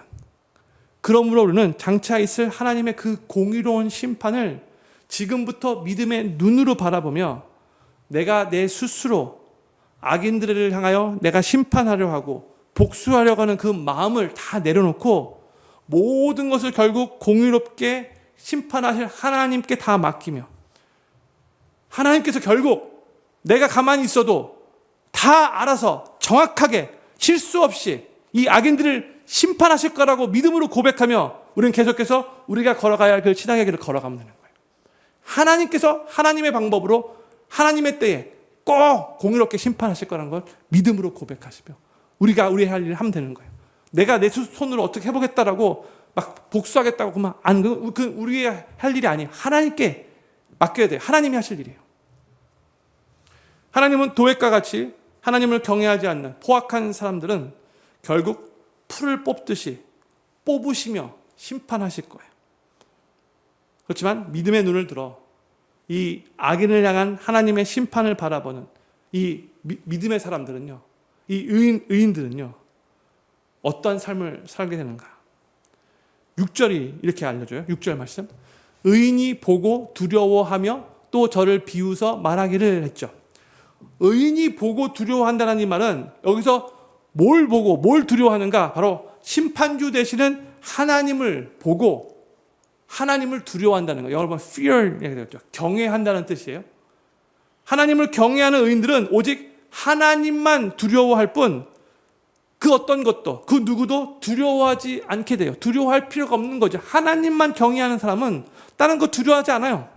S1: 그러므로 우리는 장차 있을 하나님의 그 공의로운 심판을 지금부터 믿음의 눈으로 바라보며 내가 내 스스로 악인들을 향하여 내가 심판하려 하고 복수하려고 하는 그 마음을 다 내려놓고 모든 것을 결국 공의롭게 심판하실 하나님께 다 맡기며, 하나님께서 결국 내가 가만히 있어도 다 알아서 정확하게 실수 없이 이 악인들을 심판하실 거라고 믿음으로 고백하며 우리는 계속해서 우리가 걸어가야 할 그 신앙의 길을 걸어가면 되는 거예요. 하나님께서 하나님의 방법으로 하나님의 때에 꼭 공의롭게 심판하실 거라는 걸 믿음으로 고백하시며 우리가 우리의 할 일을 하면 되는 거예요. 내가 내 손으로 어떻게 해보겠다라고 막 복수하겠다고 그만 우리의 할 일이 아니에요. 하나님께 맡겨야 돼요. 하나님이 하실 일이에요. 하나님은 도액과 같이 하나님을 경외하지 않는 포악한 사람들은 결국 풀을 뽑듯이 뽑으시며 심판하실 거예요. 그렇지만 믿음의 눈을 들어 이 악인을 향한 하나님의 심판을 바라보는 이 믿음의 사람들은요, 이 의인들은요, 어떠한 삶을 살게 되는가? 6절이 이렇게 알려줘요. 6절 말씀. 의인이 보고 두려워하며 또 저를 비웃어 말하기를 했죠. 의인이 보고 두려워한다는 이 말은 여기서 뭘 보고 뭘 두려워하는가? 바로 심판주 되시는 하나님을 보고 하나님을 두려워한다는 거예요. 영어로 보면 fear 이렇게 되었죠. 경외한다는 뜻이에요. 하나님을 경외하는 의인들은 오직 하나님만 두려워할 뿐 그 어떤 것도 그 누구도 두려워하지 않게 돼요. 두려워할 필요가 없는 거죠. 하나님만 경외하는 사람은 다른 거 두려워하지 않아요.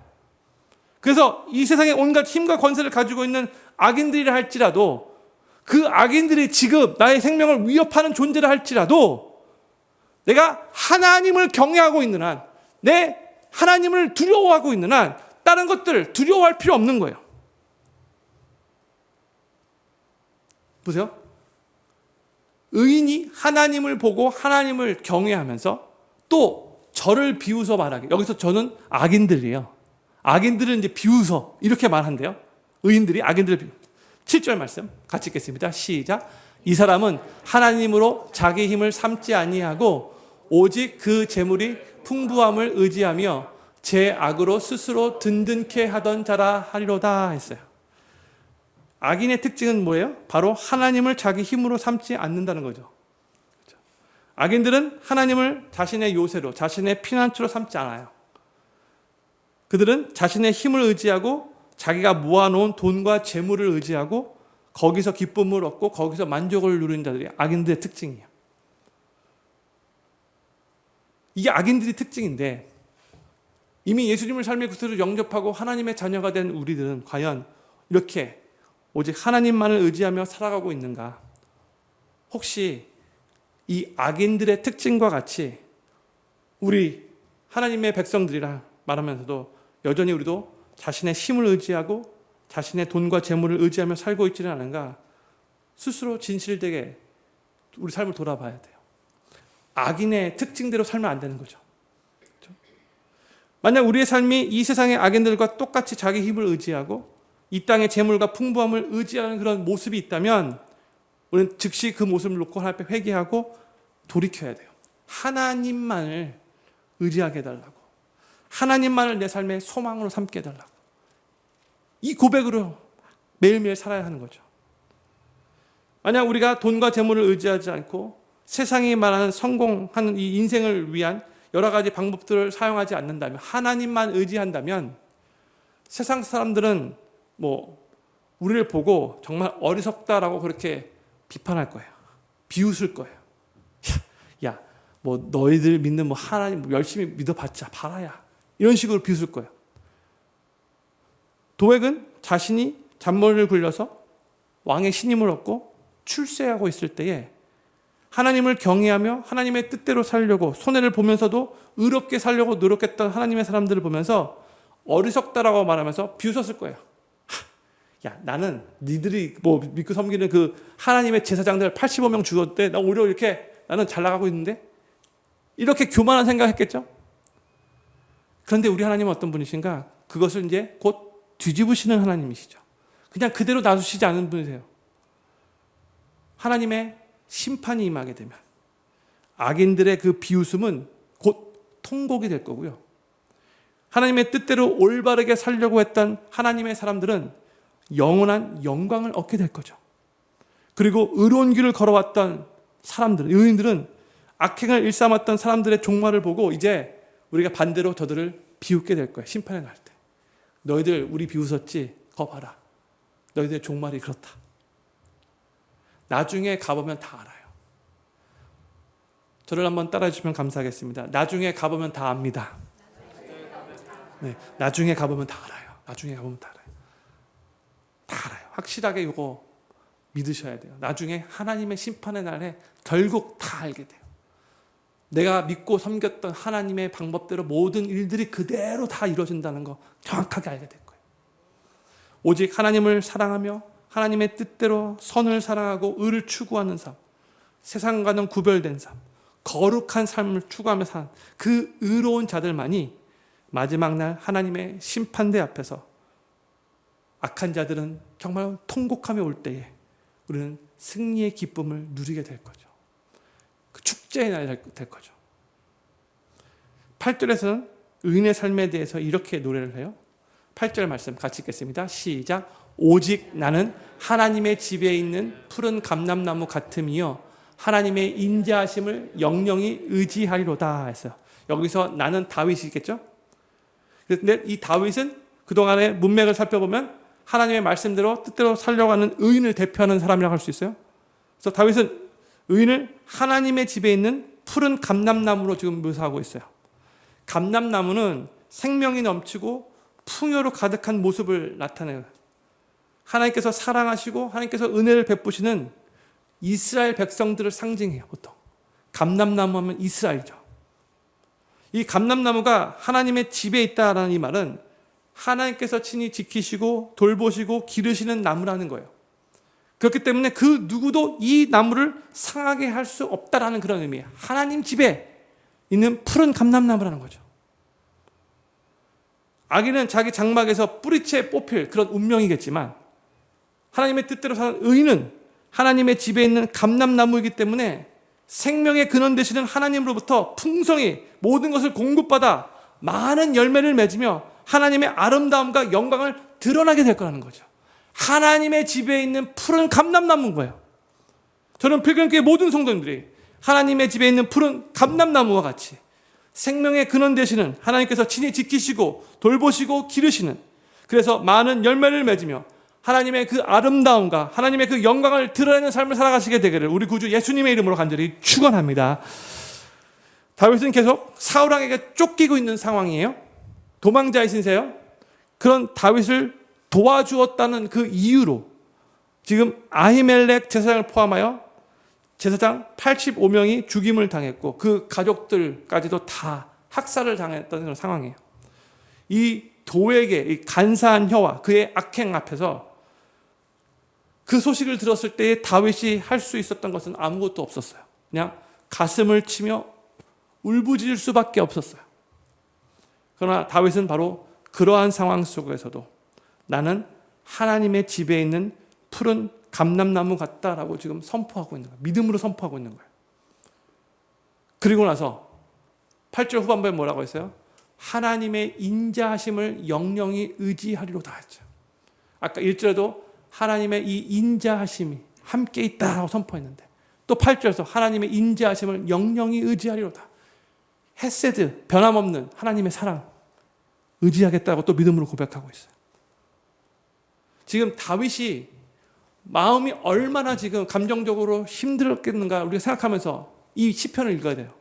S1: 그래서 이 세상에 온갖 힘과 권세를 가지고 있는 악인들이라 할지라도 그 악인들이 지금 나의 생명을 위협하는 존재라 할지라도 내가 하나님을 경외하고 있는 한, 내 하나님을 두려워하고 있는 한 다른 것들 두려워할 필요 없는 거예요. 보세요. 의인이 하나님을 보고 하나님을 경외하면서 또 저를 비웃어 말하기. 여기서 저는 악인들이에요. 악인들은 이제 비웃어 이렇게 말한대요. 의인들이 악인들을 비웃어. 7절 말씀 같이 읽겠습니다. 시작. 이 사람은 하나님으로 자기 힘을 삼지 아니하고 오직 그 재물이 풍부함을 의지하며 제 악으로 스스로 든든케 하던 자라 하리로다 했어요. 악인의 특징은 뭐예요? 바로 하나님을 자기 힘으로 삼지 않는다는 거죠. 악인들은 하나님을 자신의 요새로, 자신의 피난처로 삼지 않아요. 그들은 자신의 힘을 의지하고 자기가 모아놓은 돈과 재물을 의지하고 거기서 기쁨을 얻고 거기서 만족을 누리는 자들이 악인들의 특징이에요. 이게 악인들의 특징인데 이미 예수님을 삶의 구세주로 영접하고 하나님의 자녀가 된 우리들은 과연 이렇게 오직 하나님만을 의지하며 살아가고 있는가? 혹시 이 악인들의 특징과 같이 우리 하나님의 백성들이라 말하면서도 여전히 우리도 자신의 힘을 의지하고 자신의 돈과 재물을 의지하며 살고 있지는 않은가? 스스로 진실되게 우리 삶을 돌아봐야 돼요. 악인의 특징대로 살면 안 되는 거죠. 그렇죠? 만약 우리의 삶이 이 세상의 악인들과 똑같이 자기 힘을 의지하고 이 땅의 재물과 풍부함을 의지하는 그런 모습이 있다면 우리는 즉시 그 모습을 놓고 하나님 앞에 회개하고 돌이켜야 돼요. 하나님만을 의지하게 해달라고. 하나님만을 내 삶의 소망으로 삼게 해달라고. 이 고백으로 매일매일 살아야 하는 거죠. 만약 우리가 돈과 재물을 의지하지 않고 세상이 말하는 성공하는 이 인생을 위한 여러 가지 방법들을 사용하지 않는다면, 하나님만 의지한다면 세상 사람들은 우리를 보고 정말 어리석다라고 그렇게 비판할 거예요. 비웃을 거예요. 야, 너희들 믿는 하나님 열심히 믿어봤자 봐라야. 이런 식으로 비웃을 거예요. 도액은 자신이 잔머리를 굴려서 왕의 신임을 얻고 출세하고 있을 때에 하나님을 경외하며 하나님의 뜻대로 살려고 손해를 보면서도 의롭게 살려고 노력했던 하나님의 사람들을 보면서 어리석다라고 말하면서 비웃었을 거예요. 야, 나는 니들이 믿고 섬기는 그 하나님의 제사장들 85명 죽었대. 나 오히려 이렇게 나는 잘 나가고 있는데? 이렇게 교만한 생각했겠죠? 그런데 우리 하나님은 어떤 분이신가? 그것을 이제 곧 뒤집으시는 하나님이시죠. 그냥 그대로 놔두시지 않은 분이세요. 하나님의 심판이 임하게 되면 악인들의 그 비웃음은 곧 통곡이 될 거고요. 하나님의 뜻대로 올바르게 살려고 했던 하나님의 사람들은 영원한 영광을 얻게 될 거죠. 그리고 의로운 길을 걸어왔던 사람들, 의인들은 악행을 일삼았던 사람들의 종말을 보고 이제 우리가 반대로 저들을 비웃게 될 거예요. 심판에 날 때. 너희들 우리 비웃었지? 거 봐라. 너희들의 종말이 그렇다. 나중에 가보면 다 알아요. 저를 한번 따라해 주시면 감사하겠습니다. 나중에 가보면 다 압니다. 네, 나중에 가보면 다 알아요. 나중에 가보면 다 알아요. 다 알아요. 확실하게 이거 믿으셔야 돼요. 나중에 하나님의 심판의 날에 결국 다 알게 돼요. 내가 믿고 섬겼던 하나님의 방법대로 모든 일들이 그대로 다 이루어진다는 거 정확하게 알게 될 거예요. 오직 하나님을 사랑하며 하나님의 뜻대로 선을 사랑하고 의를 추구하는 삶, 세상과는 구별된 삶, 거룩한 삶을 추구하며 사는 그 의로운 자들만이 마지막 날 하나님의 심판대 앞에서 악한 자들은 정말 통곡하며 올 때에 우리는 승리의 기쁨을 누리게 될 거죠. 그 축제의 날이 될 거죠. 8절에서는 의인의 삶에 대해서 이렇게 노래를 해요. 8절 말씀 같이 읽겠습니다. 시작. 오직 나는 하나님의 집에 있는 푸른 감람나무 같음이요 하나님의 인자하심을 영영히 의지하리로다 했어요. 여기서 나는 다윗이겠죠? 근데 이 다윗은 그동안의 문맥을 살펴보면 하나님의 말씀대로 뜻대로 살려가는 의인을 대표하는 사람이라고 할 수 있어요. 그래서 다윗은 의인을 하나님의 집에 있는 푸른 감람나무로 지금 묘사하고 있어요. 감람나무는 생명이 넘치고 풍요로 가득한 모습을 나타내요. 하나님께서 사랑하시고 하나님께서 은혜를 베푸시는 이스라엘 백성들을 상징해요. 보통 감람나무 하면 이스라엘이죠. 이 감람나무가 하나님의 집에 있다라는 이 말은 하나님께서 친히 지키시고 돌보시고 기르시는 나무라는 거예요. 그렇기 때문에 그 누구도 이 나무를 상하게 할 수 없다라는 그런 의미예요. 하나님 집에 있는 푸른 감람나무라는 거죠. 악인은 자기 장막에서 뿌리채 뽑힐 그런 운명이겠지만 하나님의 뜻대로 사는 의인은 하나님의 집에 있는 감람나무이기 때문에 생명의 근원 되시는 하나님으로부터 풍성히 모든 것을 공급받아 많은 열매를 맺으며 하나님의 아름다움과 영광을 드러나게 될 거라는 거죠. 하나님의 집에 있는 푸른 감람나무인 거예요. 저는 필경교회 모든 성도님들이 하나님의 집에 있는 푸른 감람나무와 같이 생명의 근원 되시는 하나님께서 친히 지키시고 돌보시고 기르시는, 그래서 많은 열매를 맺으며 하나님의 그 아름다움과 하나님의 그 영광을 드러내는 삶을 살아가시게 되기를 우리 구주 예수님의 이름으로 간절히 축원합니다. 다윗은 계속 사울왕에게 쫓기고 있는 상황이에요. 도망자이신세요. 그런 다윗을 도와주었다는 그 이유로 지금 아히멜렉 제사장을 포함하여 제사장 85명이 죽임을 당했고 그 가족들까지도 다 학살을 당했던 그런 상황이에요. 이 도에게 이 간사한 혀와 그의 악행 앞에서 그 소식을 들었을 때에 다윗이 할 수 있었던 것은 아무것도 없었어요. 그냥 가슴을 치며 울부짖을 수밖에 없었어요. 그러나 다윗은 바로 그러한 상황 속에서도 나는 하나님의 집에 있는 푸른 감람나무 같다라고 지금 선포하고 있는 거예요. 믿음으로 선포하고 있는 거예요. 그리고 나서 8절 후반부에 뭐라고 했어요? 하나님의 인자하심을 영영히 의지하리로다 했죠. 아까 1절에도 하나님의 이 인자하심이 함께 있다라고 선포했는데 또 8절에서 하나님의 인자하심을 영영히 의지하리로다. 헤세드, 변함없는 하나님의 사랑 의지하겠다고 또 믿음으로 고백하고 있어요. 지금 다윗이 마음이 얼마나 지금 감정적으로 힘들었겠는가 우리가 생각하면서 이 시편을 읽어야 돼요.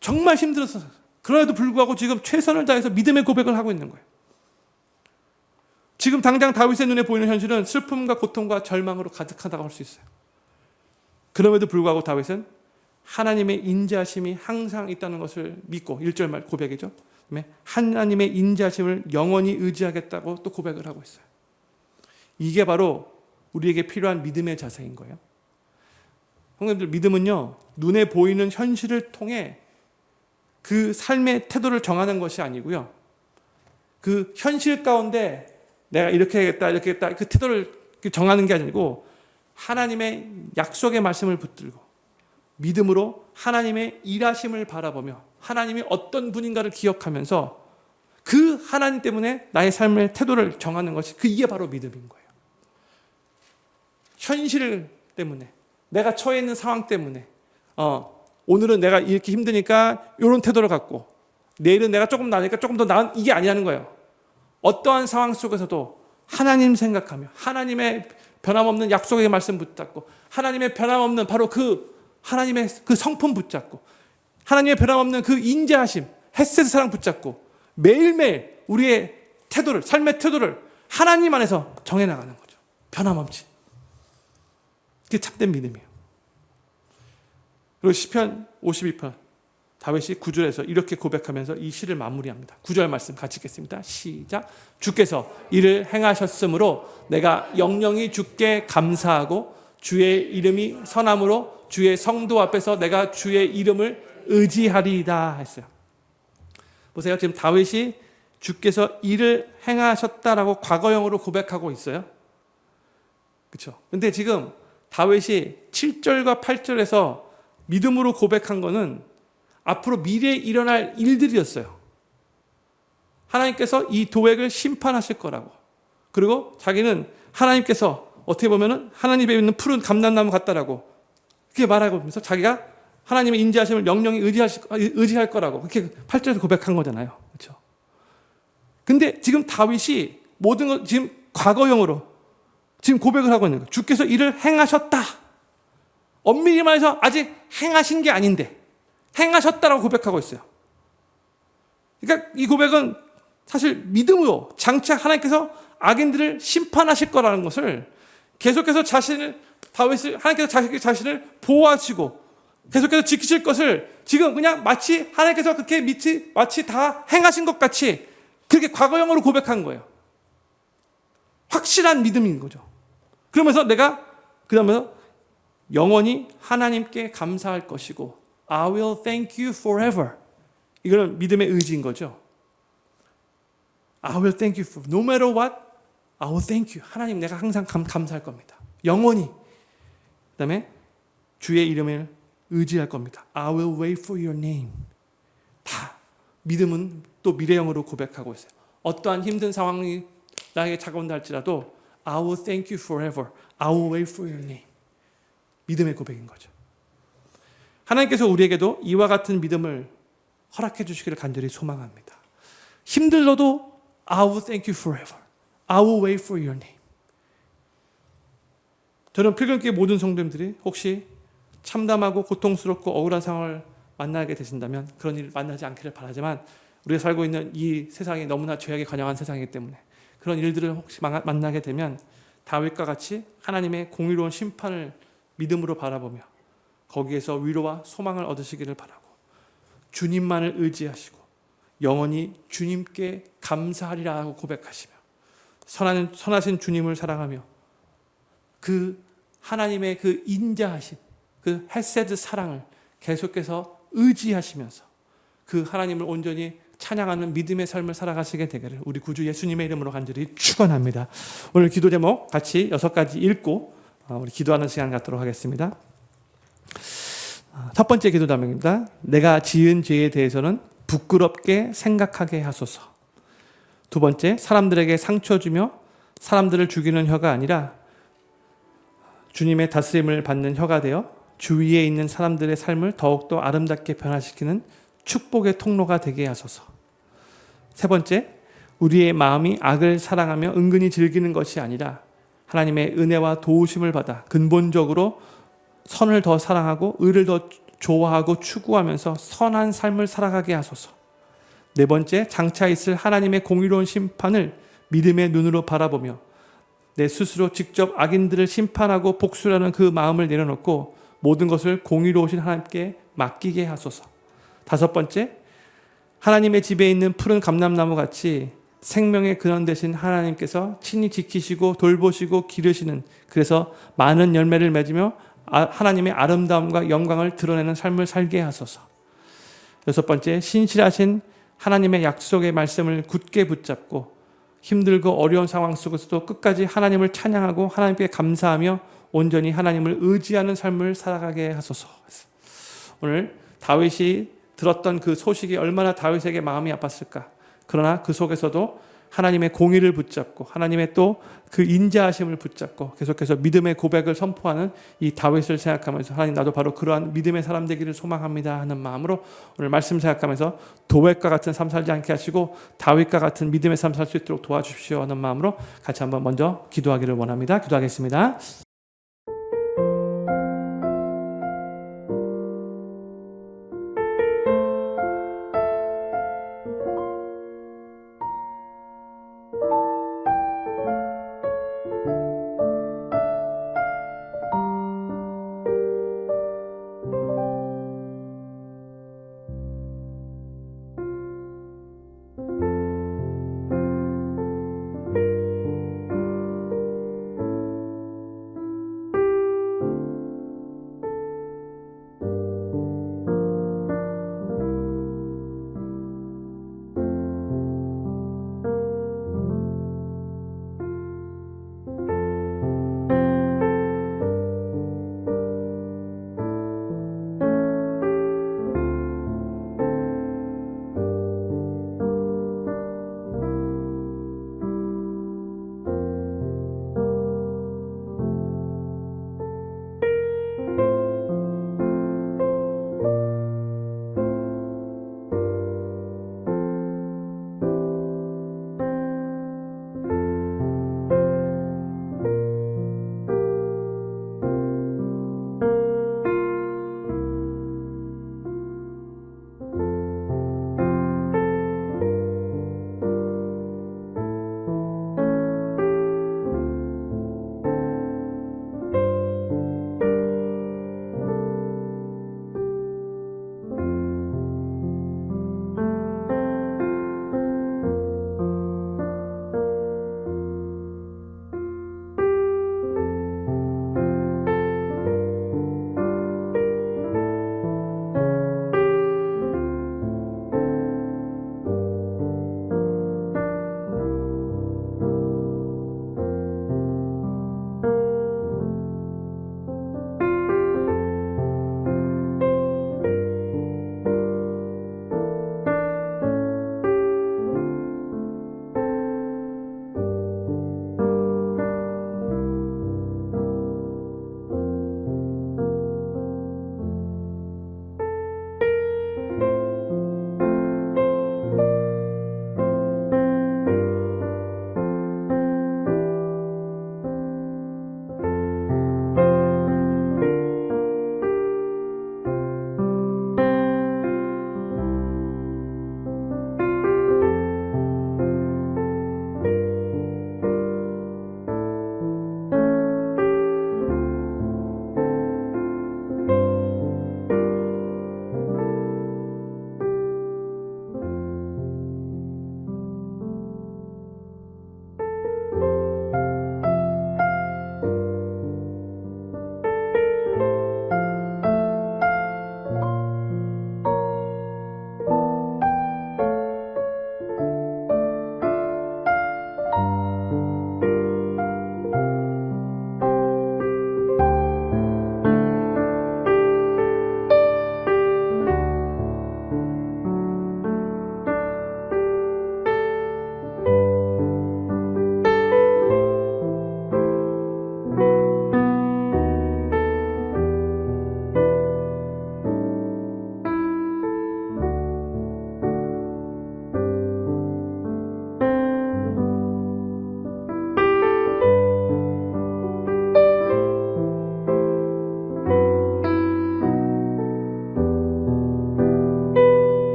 S1: 정말 힘들었어요. 그럼에도 불구하고 지금 최선을 다해서 믿음의 고백을 하고 있는 거예요. 지금 당장 다윗의 눈에 보이는 현실은 슬픔과 고통과 절망으로 가득하다고 할 수 있어요. 그럼에도 불구하고 다윗은 하나님의 인자하심이 항상 있다는 것을 믿고 1절 말 고백이죠. 하나님의 인자하심을 영원히 의지하겠다고 또 고백을 하고 있어요. 이게 바로 우리에게 필요한 믿음의 자세인 거예요. 형님들, 믿음은요, 눈에 보이는 현실을 통해 그 삶의 태도를 정하는 것이 아니고요. 그 현실 가운데 내가 이렇게 하겠다, 이렇게 하겠다, 그 태도를 정하는 게 아니고 하나님의 약속의 말씀을 붙들고 믿음으로 하나님의 일하심을 바라보며 하나님이 어떤 분인가를 기억하면서 그 하나님 때문에 나의 삶의 태도를 정하는 것이 이게 바로 믿음인 거예요. 현실 때문에 내가 처해 있는 상황 때문에 오늘은 내가 이렇게 힘드니까 이런 태도를 갖고 내일은 내가 조금 나으니까 조금 더 나은 이게 아니라는 거예요. 어떠한 상황 속에서도 하나님 생각하며 하나님의 변함없는 약속의 말씀 붙잡고 하나님의 변함없는 바로 그 하나님의 그 성품 붙잡고 하나님의 변함없는 그 인자하심 헤세드 사랑 붙잡고 매일매일 우리의 태도를 삶의 태도를 하나님 안에서 정해나가는 거죠. 변함없이. 그게 참된 믿음이에요. 그리고 시편 52편 다윗이 9절에서 이렇게 고백하면서 이 시를 마무리합니다. 9절 말씀 같이 읽겠습니다. 시작. 주께서 이를 행하셨으므로 내가 영영히 주께 감사하고 주의 이름이 선함으로 주의 성도 앞에서 내가 주의 이름을 의지하리이다 했어요. 보세요. 지금 다윗이 주께서 이를 행하셨다라고 과거형으로 고백하고 있어요. 그렇죠? 근데 지금 다윗이 7절과 8절에서 믿음으로 고백한 거는 앞으로 미래에 일어날 일들이었어요. 하나님께서 이 도액을 심판하실 거라고. 그리고 자기는 하나님께서 어떻게 보면은 하나님에 있는 푸른 감람나무 같다라고 그렇게 말하고 있면서 자기가 하나님의 인자하심을 영영히 의지할 거라고 그렇게 8절에서 고백한 거잖아요. 그렇죠? 근데 지금 다윗이 모든 것 지금 과거형으로 지금 고백을 하고 있는 거예요. 주께서 이를 행하셨다. 엄밀히 말해서 아직 행하신 게 아닌데 행하셨다라고 고백하고 있어요. 그러니까 이 고백은 사실 믿음으로 장차 하나님께서 악인들을 심판하실 거라는 것을 계속해서 하나님께서 자신을 보호하시고 계속해서 지키실 것을 지금 그냥 마치 하나님께서 그렇게 마치 다 행하신 것 같이 그렇게 과거형으로 고백한 거예요. 확실한 믿음인 거죠. 그러면서 내가 그러면서 영원히 하나님께 감사할 것이고 I will thank you forever. 이거는 믿음의 의지인 거죠. I will thank you for no matter what. I will thank you. 하나님 내가 항상 감사할 겁니다. 영원히. 그다음에 주의 이름을 의지할 겁니다. I will wait for your name. 다 믿음은 또 미래형으로 고백하고 있어요. 어떠한 힘든 상황이 나에게 찾아온다 할지라도 I will thank you forever. I will wait for your name. 믿음의 고백인 거죠. 하나님께서 우리에게도 이와 같은 믿음을 허락해 주시기를 간절히 소망합니다. 힘들어도 I will thank you forever. I will wait for your name. 저는 필경교회 모든 성도님들이 혹시 참담하고 고통스럽고 억울한 상황을 만나게 되신다면 그런 일을 만나지 않기를 바라지만 우리가 살고 있는 이 세상이 너무나 죄악에 관영한 세상이기 때문에 그런 일들을 혹시 만나게 되면 다윗과 같이 하나님의 공의로운 심판을 믿음으로 바라보며 거기에서 위로와 소망을 얻으시기를 바라고 주님만을 의지하시고 영원히 주님께 감사하리라 하고 고백하시며 선하신 주님을 사랑하며 그 하나님의 그 인자하심 그 헤세드 사랑을 계속해서 의지하시면서 그 하나님을 온전히 찬양하는 믿음의 삶을 살아가시게 되기를 우리 구주 예수님의 이름으로 간절히 축원합니다. 오늘 기도 제목 같이 6가지 읽고 우리 기도하는 시간 갖도록 하겠습니다. 첫 번째 기도 제목입니다. 내가 지은 죄에 대해서는 부끄럽게 생각하게 하소서. 두 번째, 사람들에게 상처 주며 사람들을 죽이는 혀가 아니라 주님의 다스림을 받는 혀가 되어 주위에 있는 사람들의 삶을 더욱더 아름답게 변화시키는 축복의 통로가 되게 하소서. 세 번째, 우리의 마음이 악을 사랑하며 은근히 즐기는 것이 아니라 하나님의 은혜와 도우심을 받아 근본적으로 선을 더 사랑하고 의를 더 좋아하고 추구하면서 선한 삶을 살아가게 하소서. 네 번째, 장차 있을 하나님의 공의로운 심판을 믿음의 눈으로 바라보며 내 스스로 직접 악인들을 심판하고 복수라는 그 마음을 내려놓고 모든 것을 공의로우신 하나님께 맡기게 하소서. 다섯 번째, 하나님의 집에 있는 푸른 감람나무 같이 생명의 근원 되신 하나님께서 친히 지키시고 돌보시고 기르시는, 그래서 많은 열매를 맺으며 하나님의 아름다움과 영광을 드러내는 삶을 살게 하소서. 여섯 번째, 신실하신 하나님의 약속의 말씀을 굳게 붙잡고 힘들고 어려운 상황 속에서도 끝까지 하나님을 찬양하고 하나님께 감사하며 온전히 하나님을 의지하는 삶을 살아가게 하소서. 오늘 다윗이 들었던 그 소식이 얼마나 다윗에게 마음이 아팠을까. 그러나 그 속에서도 하나님의 공의를 붙잡고 하나님의 또 그 인자하심을 붙잡고 계속해서 믿음의 고백을 선포하는 이 다윗을 생각하면서 하나님, 나도 바로 그러한 믿음의 사람 되기를 소망합니다 하는 마음으로 오늘 말씀 생각하면서 도액과 같은 삶 살지 않게 하시고 다윗과 같은 믿음의 삶 살 수 있도록 도와주십시오 하는 마음으로 같이 한번 먼저 기도하기를 원합니다. 기도하겠습니다.